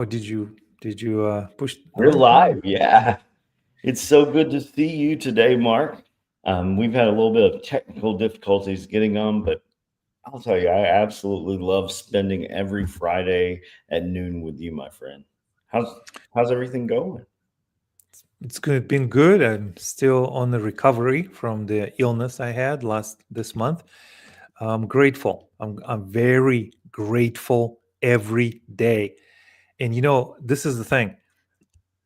Or did you push We're on? Yeah. live, yeah. It's so good to see you today, Mark. We've had a little bit of technical difficulties getting on, but I'll tell you, I absolutely love spending every Friday at noon with you, my friend. How's how's everything going? It's good, been good. I'm still on the recovery from the illness I had last this month. I'm grateful. I'm very grateful every day. And this is the thing.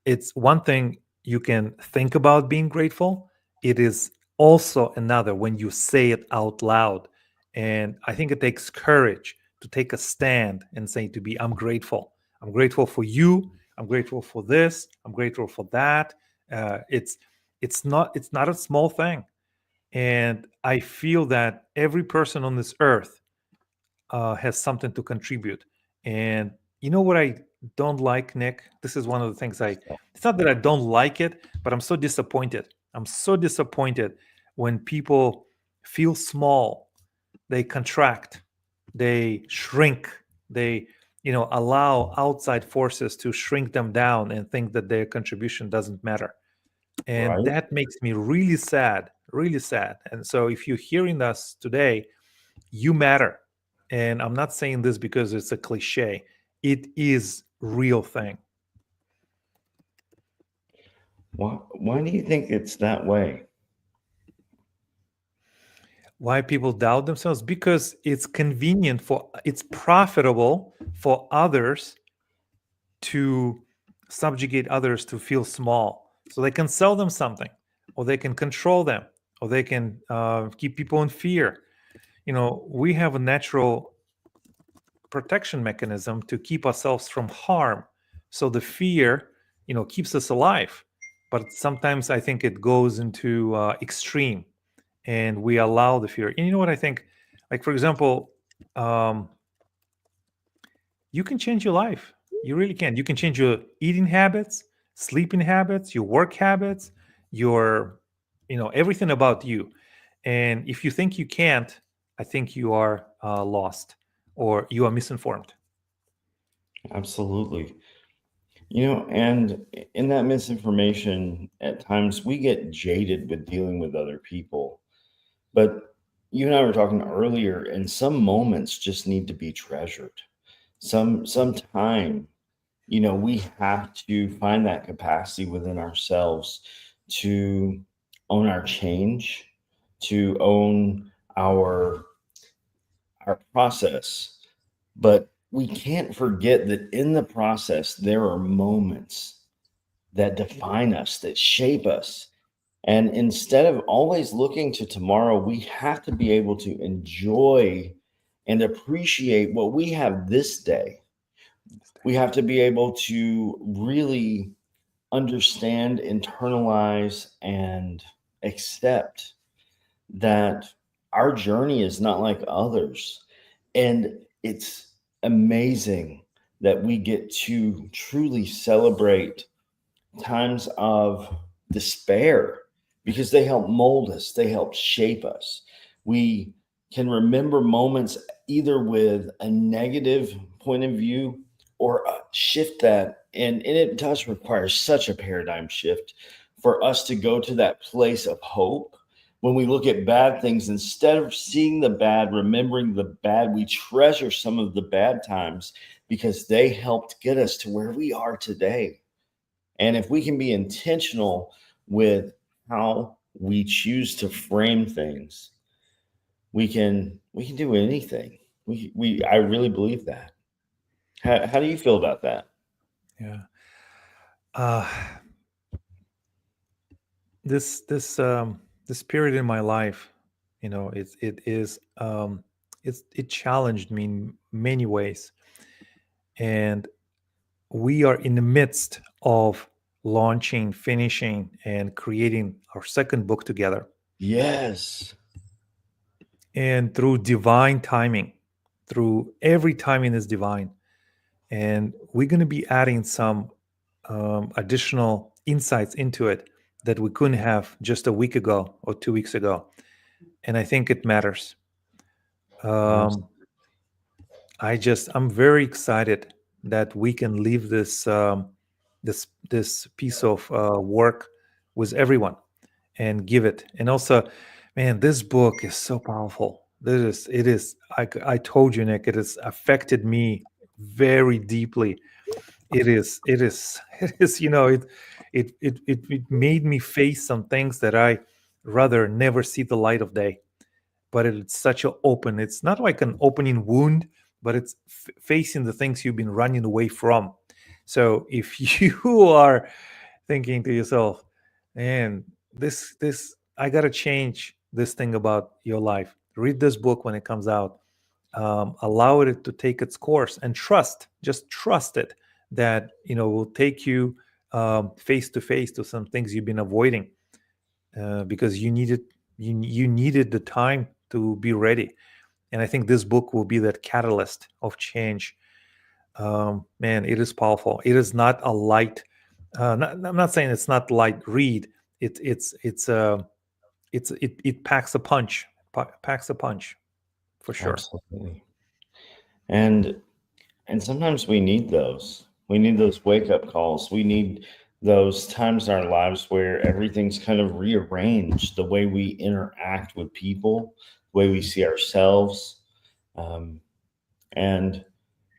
It's one thing you can think about being grateful. It is also another when you say it out loud. And I think it takes courage to take a stand and say to be, I'm grateful. I'm grateful for you. I'm grateful for this. I'm grateful for that. It's not a small thing. And I feel that every person on this earth has something to contribute. And you know what I don't like, Nick? This is one of the things it's not that I don't like it, but I'm so disappointed. I'm so disappointed when people feel small, they contract, they shrink, they, allow outside forces to shrink them down and think that their contribution doesn't matter. And Right? that makes me really sad, really sad. And so if you're hearing us today, you matter. And I'm not saying this because it's a cliche. It is real thing. Why do you think it's that way? Why people doubt themselves? Because it's profitable for others to subjugate others to feel small. So they can sell them something, or they can control them, or they can keep people in fear. We have a natural protection mechanism to keep ourselves from harm. So the fear, keeps us alive. But sometimes I think it goes into extreme, and we allow the fear. And you know what I think? Like for example, um, you can change your life. You really can. You can change your eating habits, sleeping habits, your work habits, your, everything about you. And if you think you can't, I think you are lost or you are misinformed. Absolutely. And in that misinformation, at times we get jaded with dealing with other people. But you and I were talking earlier, and some moments just need to be treasured. Some time, we have to find that capacity within ourselves to own our change, to own our process. But we can't forget that in the process there are moments that define us, that shape us. And instead of always looking to tomorrow, we have to be able to enjoy and appreciate what we have this day. We have to be able to really understand, internalize, and accept that our journey is not like others. And it's amazing that we get to truly celebrate times of despair because they help mold us, they help shape us. We can remember moments either with a negative point of view or shift that. And it does require such a paradigm shift for us to go to that place of hope. When we look at bad things, instead of seeing the bad, remembering the bad, we treasure some of the bad times because they helped get us to where we are today. And if we can be intentional with how we choose to frame things, we can do anything. We I really believe that. How do you feel about that? Yeah. Uh, this period in my life, it challenged me in many ways, and we are in the midst of launching, finishing, and creating our second book together. Yes. And through divine timing, through every timing is divine. And we're going to be adding some additional insights into it that we couldn't have just a week ago or 2 weeks ago. And I think it matters. Abs- Um, I'm very excited that we can leave this piece of work with everyone and give it. And also, man, this book is so powerful. This is it is. I told you, Nick, it has affected me very deeply. It is it is. It made me face some things that I rather never see the light of day. But it's such a open. It's not like an opening wound, but it's facing the things you've been running away from. So if you are thinking to yourself, man, this I gotta change this thing about your life. Read this book when it comes out. Allow it to take its course and just trust it that will take you face to face to some things you've been avoiding because you needed the time to be ready. And I think this book will be that catalyst of change. Man, it is powerful. It is not a light. I'm not saying it's not light read. It packs a punch. Packs a punch for sure. Absolutely. And sometimes we need those. We need those wake up calls. We need those times in our lives where everything's kind of rearranged, the way we interact with people, the way we see ourselves. Um, and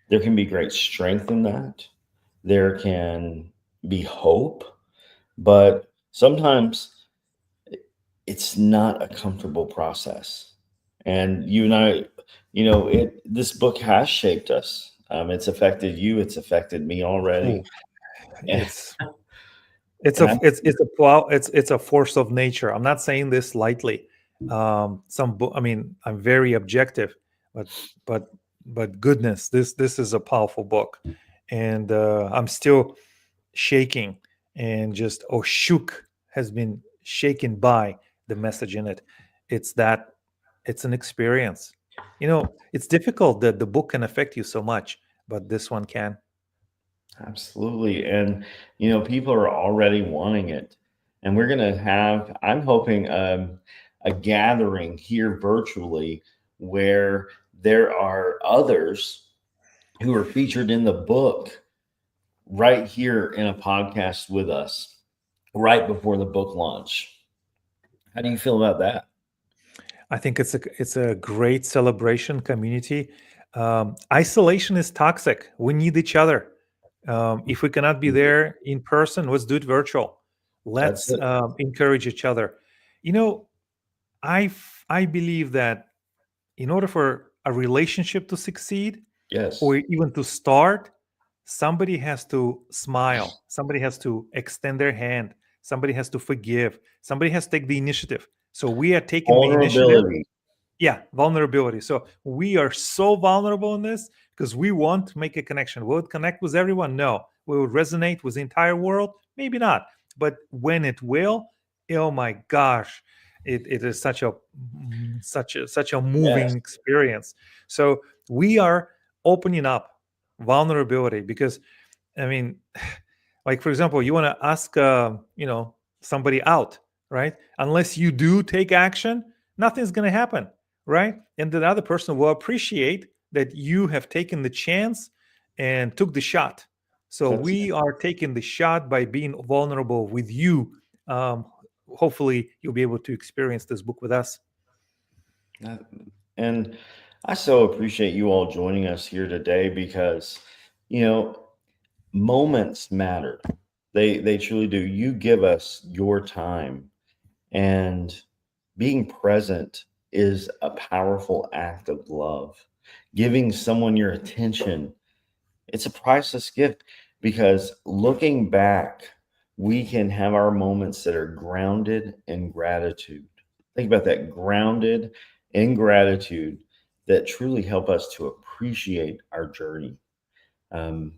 there can be great strength in that. There can be hope, but sometimes it's not a comfortable process. And you and I, this book has shaped us. It's affected you. It's affected me already. Ooh, And, it's it's and a I, it's a plow. It's a force of nature. I'm not saying this lightly. I mean, I'm very objective, but but goodness, this is a powerful book, and I'm still shaking and just shook has been shaken by the message in it. It's that it's an experience. It's difficult that the book can affect you so much, but this one can. absolutely. And, people are already wanting it. And we're going to have, I'm hoping, a gathering here virtually where there are others who are featured in the book right here in a podcast with us right before the book launch. How do you feel about that? I think it's a great celebration community. Isolation is toxic. We need each other. If we cannot be there in person, let's do it virtual. That's Let's it. encourage each other. You know, I believe that in order for a relationship to succeed or Yes. even to start, somebody has to smile, somebody has to extend their hand, somebody has to forgive, somebody has to take the initiative. So we are taking the initiative. Vulnerability. Yeah, vulnerability. So we are so vulnerable in this because we want to make a connection. Will it connect with everyone? No. Will it resonate with the entire world? Maybe not. But when it will, oh my gosh, it is such a Yes. moving experience. So we are opening up vulnerability because I mean, like for example, you want to ask, somebody out, right? Unless you do take action, nothing's going to happen, right? And the other person will appreciate that you have taken the chance and took the shot. So That's it. we are taking the shot by being vulnerable with you. Um, Hopefully, you'll be able to experience this book with us. That- And I so appreciate you all joining us here today because, you know, moments matter. They truly do. You give us your time, and being present is a powerful act of love. Giving someone your attention, it's a priceless gift because looking back, we can have our moments that are grounded in gratitude. Think about that, grounded in gratitude, that truly help us to appreciate our journey. Um,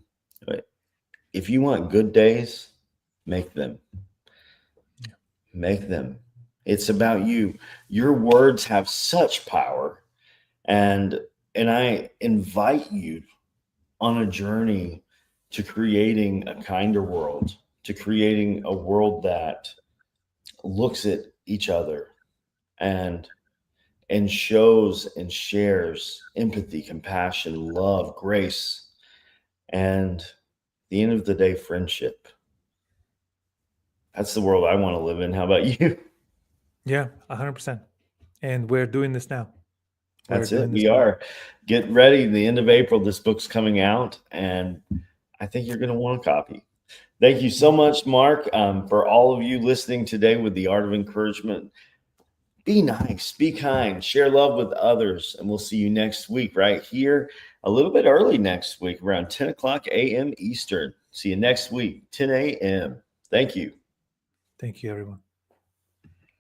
if you want good days, make them. Make them. It's about you. Your words have such power, and I invite you on a journey to creating a kinder world, to creating a world that looks at each other and shows and shares empathy, compassion, love, grace. And at the end of the day, friendship. That's the world I want to live in. How about you? Yeah, 100%. And we're doing this now. We're That's it. doing this We now. are. Get ready. The end of April, this book's coming out, and I think you're going to want a copy. Thank you so much, Mark, for all of you listening today with The Art of Encouragement. Be nice, be kind, share love with others, and we'll see you next week right here, a little bit early next week, around 10 o'clock a.m. Eastern. See you next week, 10 a.m. Thank you. Thank you, everyone.